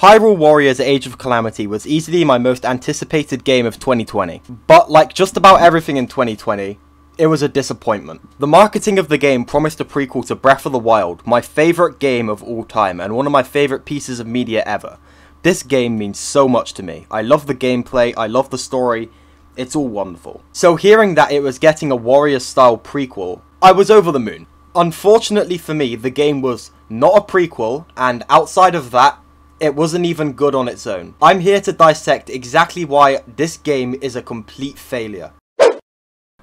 Hyrule Warriors Age of Calamity was easily my most anticipated game of 2020, but like just about everything in 2020, it was a disappointment. The marketing of the game promised a prequel to Breath of the Wild, my favourite game of all time and one of my favourite pieces of media ever. This game means so much to me. I love the gameplay, I love the story, it's all wonderful. So hearing that it was getting a Warriors style prequel, I was over the moon. Unfortunately for me, the game was not a prequel, and outside of that, it wasn't even good on its own. I'm here to dissect exactly why this game is a complete failure.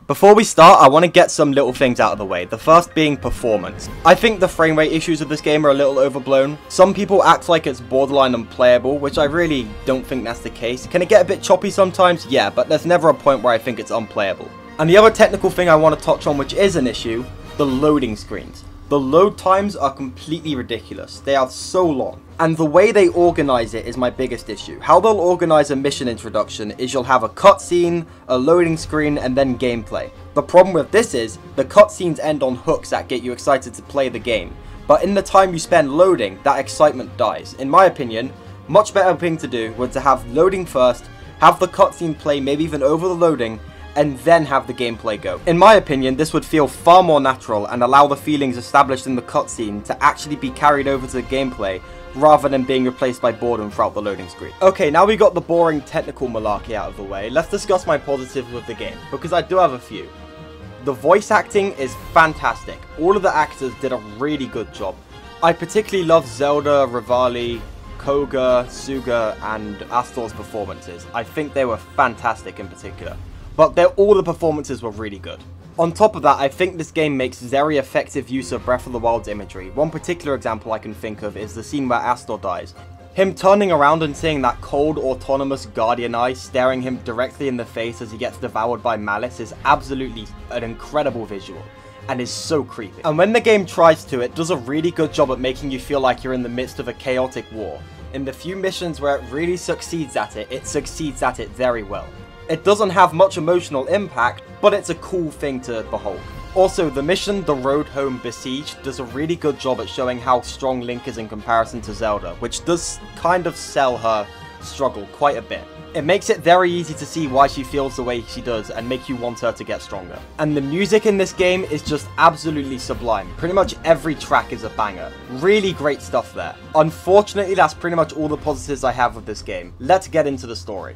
Before we start, I want to get some little things out of the way, the first being performance. I think the frame rate issues of this game are a little overblown. Some people act like it's borderline unplayable, which I really don't think that's the case. Can it get a bit choppy sometimes? Yeah, but there's never a point where I think it's unplayable. And the other technical thing I want to touch on, which is an issue, the loading screens. The load times are completely ridiculous. They are so long. And the way they organize it is my biggest issue. How they'll organize a mission introduction is you'll have a cutscene, a loading screen, and then gameplay. The problem with this is, the cutscenes end on hooks that get you excited to play the game. But in the time you spend loading, that excitement dies. In my opinion, much better thing to do was to have loading first, have the cutscene play maybe even over the loading, and then have the gameplay go. In my opinion, this would feel far more natural and allow the feelings established in the cutscene to actually be carried over to the gameplay, rather than being replaced by boredom throughout the loading screen. Okay, now we got the boring technical malarkey out of the way, let's discuss my positives with the game, because I do have a few. The voice acting is fantastic. All of the actors did a really good job. I particularly love Zelda, Rivali, Koga, Suga, and Astor's performances. I think they were fantastic in particular. But all the performances were really good. On top of that, I think this game makes very effective use of Breath of the Wild's imagery. One particular example I can think of is the scene where Astor dies. Him turning around and seeing that cold, autonomous guardian eye staring him directly in the face as he gets devoured by Malice is absolutely an incredible visual, and is so creepy. And when the game tries to, it does a really good job at making you feel like you're in the midst of a chaotic war. In the few missions where it really succeeds at it succeeds at it very well. It doesn't have much emotional impact, but it's a cool thing to behold. Also, the mission The Road Home Besieged does a really good job at showing how strong Link is in comparison to Zelda, which does kind of sell her struggle quite a bit. It makes it very easy to see why she feels the way she does and make you want her to get stronger. And the music in this game is just absolutely sublime. Pretty much every track is a banger. Really great stuff there. Unfortunately, that's pretty much all the positives I have with this game. Let's get into the story.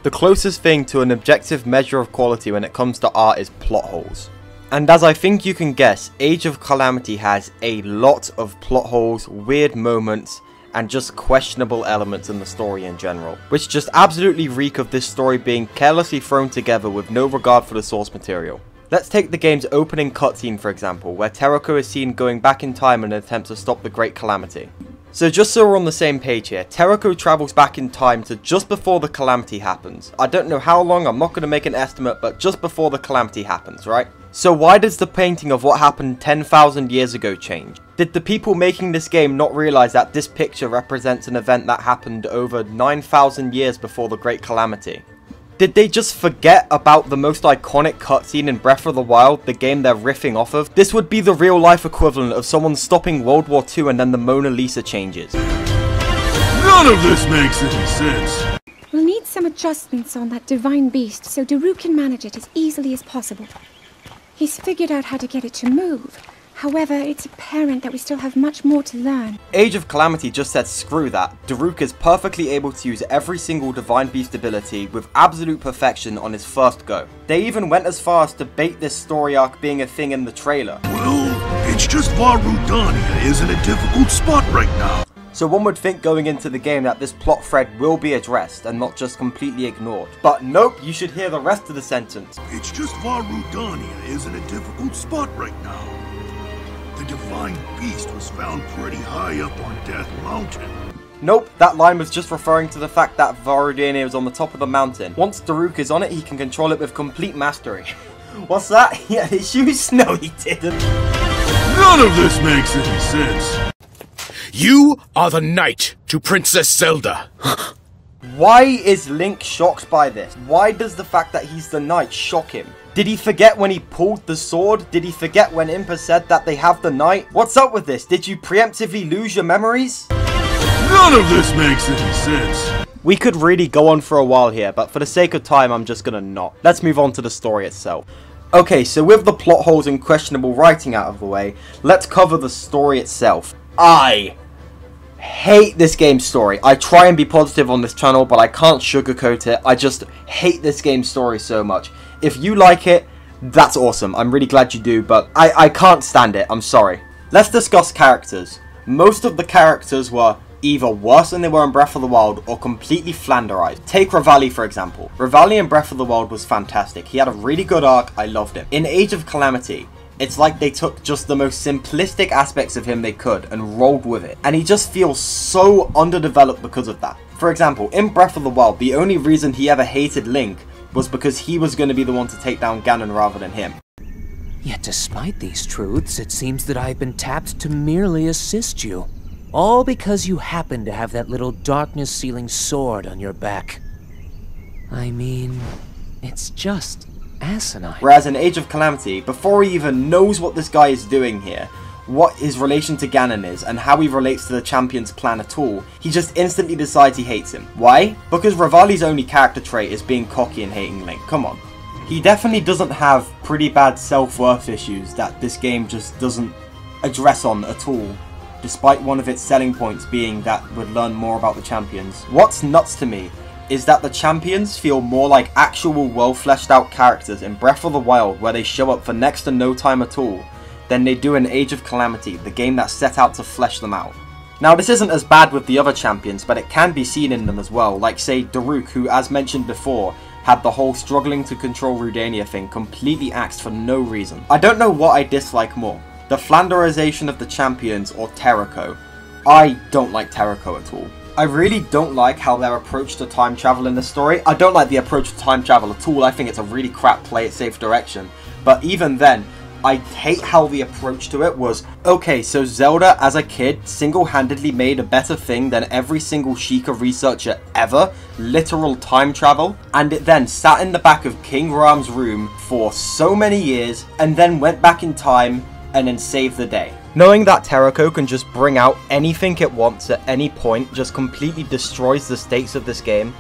The closest thing to an objective measure of quality when it comes to art is plot holes. And as I think you can guess, Age of Calamity has a lot of plot holes, weird moments, and just questionable elements in the story in general, which just absolutely reek of this story being carelessly thrown together with no regard for the source material. Let's take the game's opening cutscene for example, where Terako is seen going back in time in an attempt to stop the Great Calamity. So just so we're on the same page here, Terako travels back in time to just before the Calamity happens. I don't know how long, I'm not going to make an estimate, but just before the Calamity happens, right? So why does the painting of what happened 10,000 years ago change? Did the people making this game not realize that this picture represents an event that happened over 9,000 years before the Great Calamity? Did they just forget about the most iconic cutscene in Breath of the Wild, the game they're riffing off of? This would be the real life equivalent of someone stopping World War II and then the Mona Lisa changes. None of this makes any sense. We'll need some adjustments on that divine beast so Daruk can manage it as easily as possible. He's figured out how to get it to move. However, it's apparent that we still have much more to learn. Age of Calamity just said screw that. Daruk is perfectly able to use every single Divine Beast ability with absolute perfection on his first go. They even went as far as to bait this story arc being a thing in the trailer. Well, it's just Varudania is in a difficult spot right now. So one would think going into the game that this plot thread will be addressed and not just completely ignored. But nope, you should hear the rest of the sentence. It's just Varudania is in a difficult spot right now. The Divine Beast was found pretty high up on Death Mountain. Nope, that line was just referring to the fact that Varudania was on the top of the mountain. Once Daruk is on it, he can control it with complete mastery. What's that? Yeah, his shoes? No, he didn't. None of this makes any sense. You are the knight to Princess Zelda. Why is Link shocked by this? Why does the fact that he's the knight shock him? Did he forget when he pulled the sword? Did he forget when Impa said that they have the knight? What's up with this? Did you preemptively lose your memories? None of this makes any sense. We could really go on for a while here, but for the sake of time, I'm just gonna not. Let's move on to the story itself. Okay, so with the plot holes and questionable writing out of the way, let's cover the story itself. I hate this game's story. I try and be positive on this channel, but I can't sugarcoat it. I just hate this game's story so much. If you like it, that's awesome. I'm really glad you do, but I can't stand it. I'm sorry. Let's discuss characters. Most of the characters were either worse than they were in Breath of the Wild or completely flanderized. Take Revali for example. Revali in Breath of the Wild was fantastic. He had a really good arc. I loved him. In Age of Calamity, it's like they took just the most simplistic aspects of him they could and rolled with it. And he just feels so underdeveloped because of that. For example, in Breath of the Wild, the only reason he ever hated Link was because he was going to be the one to take down Ganon rather than him. Yet despite these truths, it seems that I've been tapped to merely assist you. All because you happen to have that little darkness-sealing sword on your back. I mean, it's just asinine. Whereas in Age of Calamity, before he even knows what this guy is doing here, what his relation to Ganon is, and how he relates to the champion's plan at all, he just instantly decides he hates him. Why? Because Revali's only character trait is being cocky and hating Link. Come on. He definitely doesn't have pretty bad self-worth issues that this game just doesn't address on at all, despite one of its selling points being that we'd learn more about the champions. What's nuts to me is that the champions feel more like actual well fleshed out characters in Breath of the Wild, where they show up for next to no time at all, than they do in Age of Calamity, the game that set out to flesh them out. Now this isn't as bad with the other champions, but it can be seen in them as well, like say Daruk, who as mentioned before, had the whole struggling to control Rudania thing completely axed for no reason. I don't know what I dislike more, the flanderization of the champions or Terrako. I don't like Terrako at all. I really don't like how their approach to time travel in the story. I don't like the approach to time travel at all. I think it's a really crap play it safe direction. But even then, I hate how the approach to it was, okay, so Zelda as a kid single-handedly made a better thing than every single Sheikah researcher ever, literal time travel, and it then sat in the back of King Ram's room for so many years, and then went back in time and then saved the day. Knowing that Terrako can just bring out anything it wants at any point just completely destroys the stakes of this game.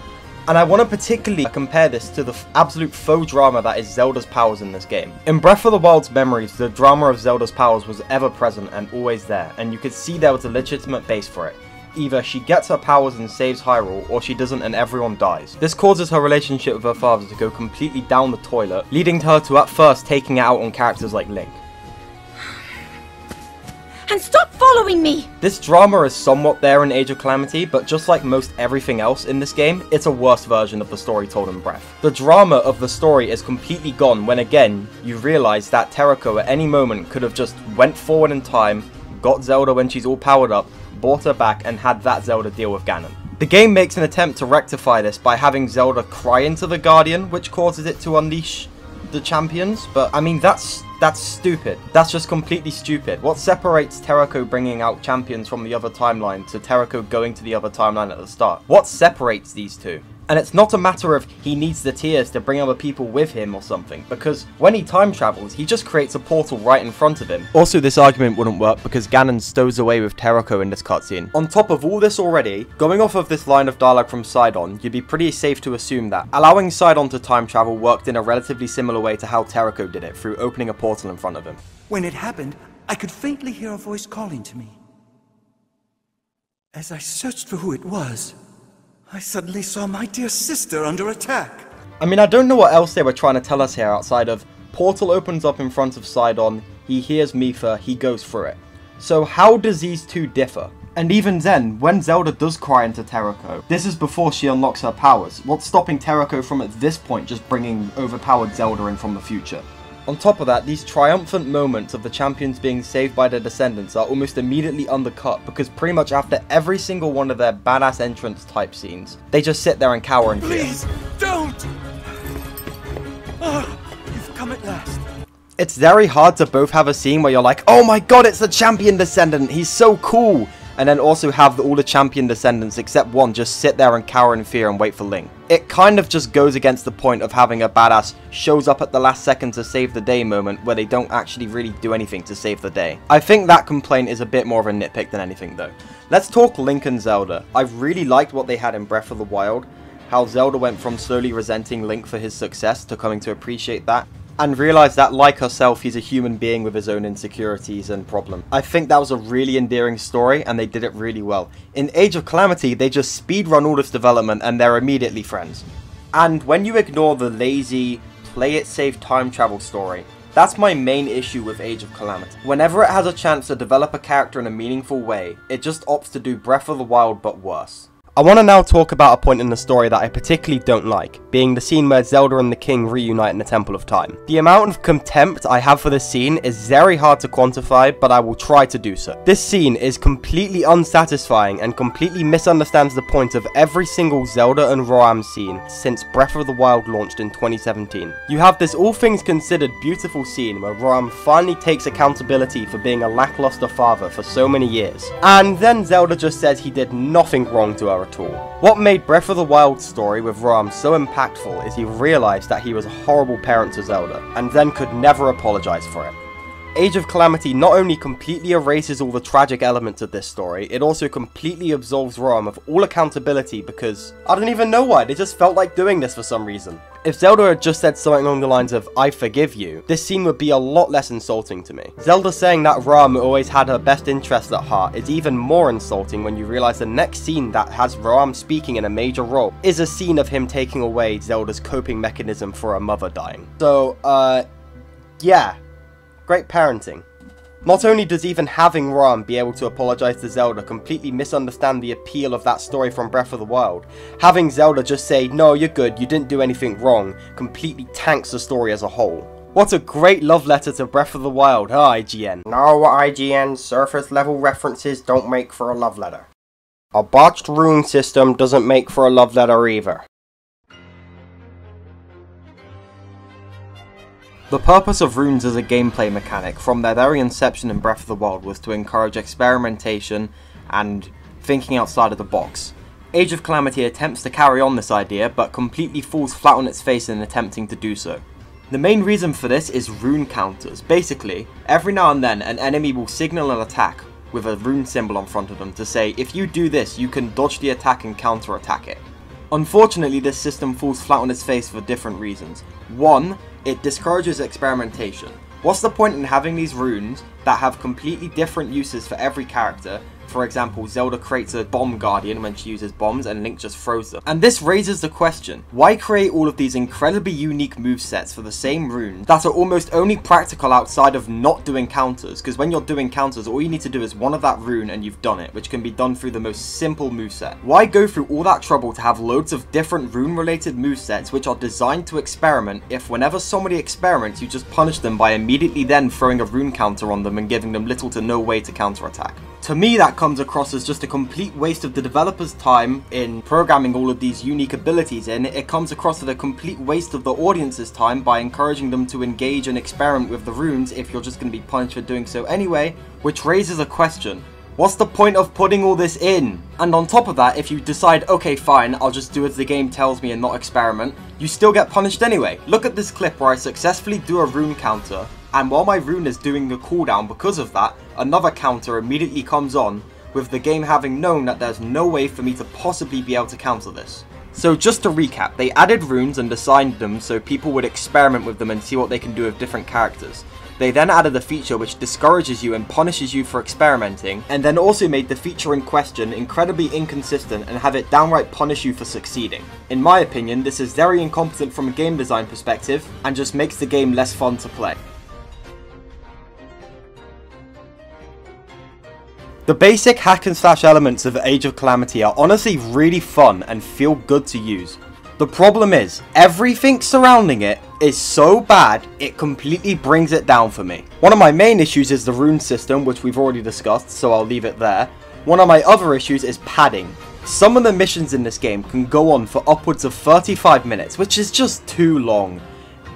And I want to particularly compare this to the absolute faux drama that is Zelda's powers in this game. In Breath of the Wild's memories, the drama of Zelda's powers was ever present and always there, and you could see there was a legitimate base for it. Either she gets her powers and saves Hyrule, or she doesn't and everyone dies. This causes her relationship with her father to go completely down the toilet, leading to her to at first taking it out on characters like Link. And stop following me! This drama is somewhat there in Age of Calamity, but just like most everything else in this game, it's a worse version of the story told in Breath. The drama of the story is completely gone when again, you realise that Terrako at any moment could have just went forward in time, got Zelda when she's all powered up, brought her back and had that Zelda deal with Ganon. The game makes an attempt to rectify this by having Zelda cry into the Guardian, which causes it to unleash the champions, but I mean that's stupid. That's just completely stupid. What separates Terrako bringing out champions from the other timeline to Terrako going to the other timeline at the start? What separates these two? And it's not a matter of he needs the tears to bring other people with him or something, because when he time travels, he just creates a portal right in front of him. Also, this argument wouldn't work because Ganon stows away with Terrako in this cutscene. On top of all this already, going off of this line of dialogue from Sidon, you'd be pretty safe to assume that allowing Sidon to time travel worked in a relatively similar way to how Terrako did it, through opening a portal in front of him. When it happened, I could faintly hear a voice calling to me. As I searched for who it was, I suddenly saw my dear sister under attack. I mean, I don't know what else they were trying to tell us here outside of portal opens up in front of Sidon, he hears Mipha, he goes through it. So how does these two differ? And even then, when Zelda does cry into Terrako, this is before she unlocks her powers. What's stopping Terrako from at this point just bringing overpowered Zelda in from the future? On top of that, these triumphant moments of the champions being saved by their descendants are almost immediately undercut because pretty much after every single one of their badass entrance type scenes, they just sit there and cower in fear. Please, don't! You've come at last. It's very hard to both have a scene where you're like, oh my god, it's the champion descendant, he's so cool, and then also have all the champion descendants except one just sit there and cower in fear and wait for Link. It kind of just goes against the point of having a badass shows up at the last second to save the day moment where they don't actually really do anything to save the day. I think that complaint is a bit more of a nitpick than anything though. Let's talk Link and Zelda. I really liked what they had in Breath of the Wild, how Zelda went from slowly resenting Link for his success to coming to appreciate that, and realize that, like herself, he's a human being with his own insecurities and problems. I think that was a really endearing story, and they did it really well. In Age of Calamity, they just speedrun all this development, and they're immediately friends. And when you ignore the lazy, play-it-safe time travel story, that's my main issue with Age of Calamity. Whenever it has a chance to develop a character in a meaningful way, it just opts to do Breath of the Wild but worse. I want to now talk about a point in the story that I particularly don't like, being the scene where Zelda and the King reunite in the Temple of Time. The amount of contempt I have for this scene is very hard to quantify, but I will try to do so. This scene is completely unsatisfying and completely misunderstands the point of every single Zelda and Roam scene since Breath of the Wild launched in 2017. You have this all things considered beautiful scene where Roam finally takes accountability for being a lackluster father for so many years, and then Zelda just says he did nothing wrong to her at all. What made Breath of the Wild's story with Roam so impactful is he realised that he was a horrible parent to Zelda, and then could never apologise for it. Age of Calamity not only completely erases all the tragic elements of this story, it also completely absolves Roam of all accountability because, I don't even know why, they just felt like doing this for some reason. If Zelda had just said something along the lines of, "I forgive you," this scene would be a lot less insulting to me. Zelda saying that Roam always had her best interests at heart is even more insulting when you realise the next scene that has Roam speaking in a major role is a scene of him taking away Zelda's coping mechanism for her mother dying. So, yeah. Great parenting. Not only does even having Roam be able to apologise to Zelda completely misunderstand the appeal of that story from Breath of the Wild, having Zelda just say, "No, you're good, you didn't do anything wrong," completely tanks the story as a whole. What a great love letter to Breath of the Wild, huh, IGN? No, IGN, surface level references don't make for a love letter. A botched rune system doesn't make for a love letter either. The purpose of runes as a gameplay mechanic from their very inception in Breath of the Wild was to encourage experimentation and thinking outside of the box. Age of Calamity attempts to carry on this idea, but completely falls flat on its face in attempting to do so. The main reason for this is rune counters. Basically, every now and then an enemy will signal an attack with a rune symbol in front of them to say, if you do this, you can dodge the attack and counter-attack it. Unfortunately, this system falls flat on its face for different reasons. One, it discourages experimentation. What's the point in having these runes that have completely different uses for every character? For example, Zelda creates a bomb guardian when she uses bombs and Link just throws them. And this raises the question, why create all of these incredibly unique movesets for the same runes that are almost only practical outside of not doing counters? Because when you're doing counters, all you need to do is one of that rune and you've done it, which can be done through the most simple moveset. Why go through all that trouble to have loads of different rune related movesets which are designed to experiment if whenever somebody experiments you just punish them by immediately then throwing a rune counter on them and giving them little to no way to counterattack? To me, that comes across as just a complete waste of the developer's time in programming all of these unique abilities in. It comes across as a complete waste of the audience's time by encouraging them to engage and experiment with the runes if you're just going to be punished for doing so anyway, which raises a question. What's the point of putting all this in? And on top of that, if you decide, okay fine, I'll just do as the game tells me and not experiment, you still get punished anyway. Look at this clip where I successfully do a rune counter, and while my rune is doing a cooldown because of that, another counter immediately comes on, with the game having known that there's no way for me to possibly be able to counter this. So just to recap, they added runes and designed them so people would experiment with them and see what they can do with different characters. They then added a feature which discourages you and punishes you for experimenting, and then also made the feature in question incredibly inconsistent and have it downright punish you for succeeding. In my opinion, this is very incompetent from a game design perspective, and just makes the game less fun to play. The basic hack and slash elements of Age of Calamity are honestly really fun and feel good to use. The problem is, everything surrounding it is so bad, it completely brings it down for me. One of my main issues is the rune system, which we've already discussed, so I'll leave it there. One of my other issues is padding. Some of the missions in this game can go on for upwards of 35 minutes, which is just too long.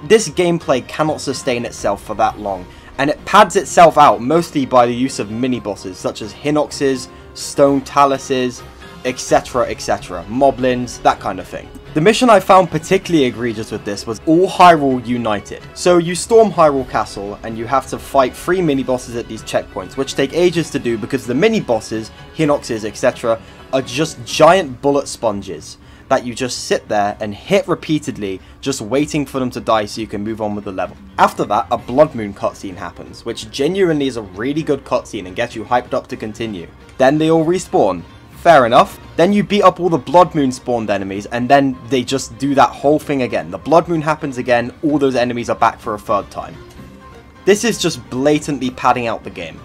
This gameplay cannot sustain itself for that long, and it pads itself out mostly by the use of mini-bosses such as Hinoxes, stone taluses, etc, etc, moblins, that kind of thing. The mission I found particularly egregious with this was All Hyrule United. So you storm Hyrule Castle and you have to fight 3 mini-bosses at these checkpoints, which take ages to do because the mini-bosses, Hinoxes, etc, are just giant bullet sponges that you just sit there and hit repeatedly, just waiting for them to die so you can move on with the level. After that, a Blood Moon cutscene happens, which genuinely is a really good cutscene and gets you hyped up to continue. Then they all respawn. Fair enough. Then you beat up all the Blood Moon spawned enemies, and then they just do that whole thing again. The Blood Moon happens again, all those enemies are back for a third time. This is just blatantly padding out the game.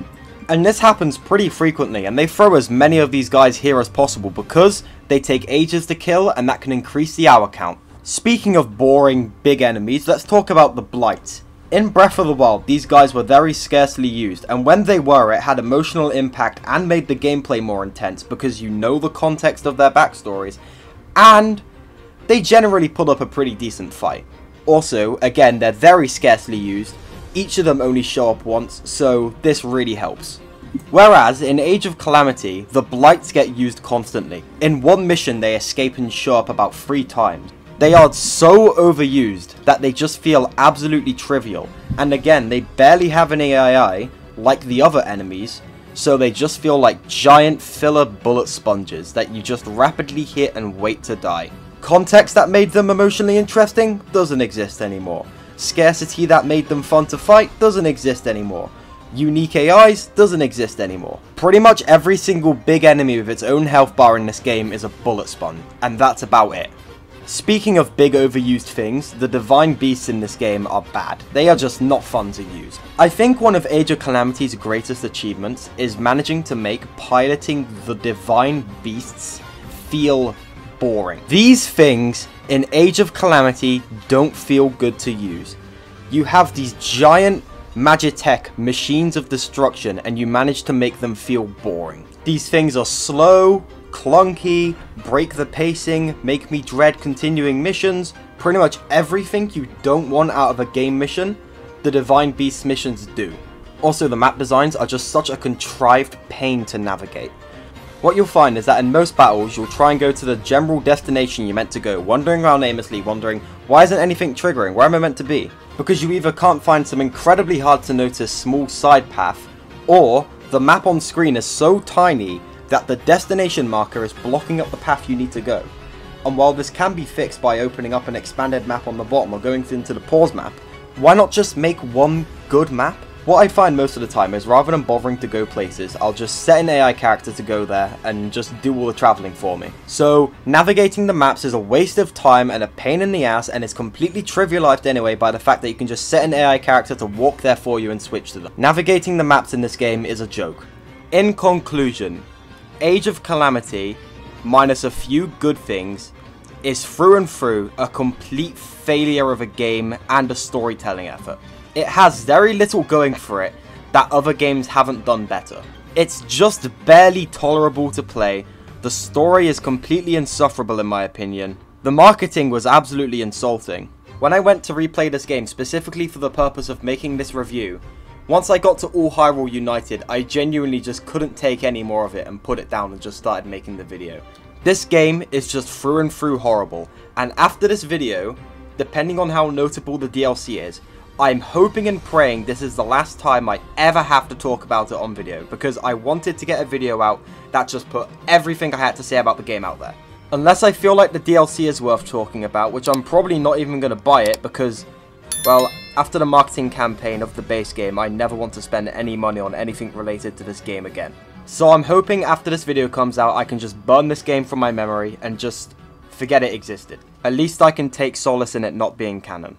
And this happens pretty frequently, and they throw as many of these guys here as possible because they take ages to kill, and that can increase the hour count. Speaking of boring big enemies, let's talk about the Blight. In Breath of the Wild, these guys were very scarcely used, and when they were, it had emotional impact and made the gameplay more intense because you know the context of their backstories, and they generally put up a pretty decent fight. Also, again, they're very scarcely used, each of them only show up once, so this really helps. Whereas, in Age of Calamity, the Blights get used constantly. In one mission, they escape and show up about 3 times. They are so overused that they just feel absolutely trivial, and again, they barely have an AI like the other enemies, so they just feel like giant filler bullet sponges that you just rapidly hit and wait to die. Context that made them emotionally interesting doesn't exist anymore. Scarcity that made them fun to fight doesn't exist anymore. Unique AIs doesn't exist anymore. Pretty much every single big enemy with its own health bar in this game is a bullet sponge, and that's about it. Speaking of big overused things, the Divine Beasts in this game are bad. They are just not fun to use. I think one of Age of Calamity's greatest achievements is managing to make piloting the Divine Beasts feel boring. These things in Age of Calamity don't feel good to use. You have these giant Magitech machines of destruction and you manage to make them feel boring. These things are slow, clunky, break the pacing, make me dread continuing missions. Pretty much everything you don't want out of a game mission, the Divine Beast missions do. Also, the map designs are just such a contrived pain to navigate. What you'll find is that in most battles, you'll try and go to the general destination you're meant to go, wandering around aimlessly, wondering, why isn't anything triggering? Where am I meant to be? Because you either can't find some incredibly hard to notice small side path, or the map on screen is so tiny that the destination marker is blocking up the path you need to go. And while this can be fixed by opening up an expanded map on the bottom or going into the pause map, why not just make one good map? What I find most of the time is rather than bothering to go places, I'll just set an AI character to go there and just do all the travelling for me. So navigating the maps is a waste of time and a pain in the ass, and is completely trivialized anyway by the fact that you can just set an AI character to walk there for you and switch to them. Navigating the maps in this game is a joke. In conclusion, Age of Calamity, minus a few good things, is through and through a complete failure of a game and a storytelling effort. It has very little going for it that other games haven't done better. It's just barely tolerable to play, the story is completely insufferable in my opinion, the marketing was absolutely insulting. When I went to replay this game specifically for the purpose of making this review, once I got to All Hyrule United, I genuinely just couldn't take any more of it and put it down and just started making the video. This game is just through and through horrible, and after this video, depending on how notable the DLC is, I'm hoping and praying this is the last time I ever have to talk about it on video, because I wanted to get a video out that just put everything I had to say about the game out there. Unless I feel like the DLC is worth talking about, which I'm probably not even going to buy it because, well, after the marketing campaign of the base game, I never want to spend any money on anything related to this game again. So I'm hoping after this video comes out, I can just burn this game from my memory and just forget it existed. At least I can take solace in it not being canon.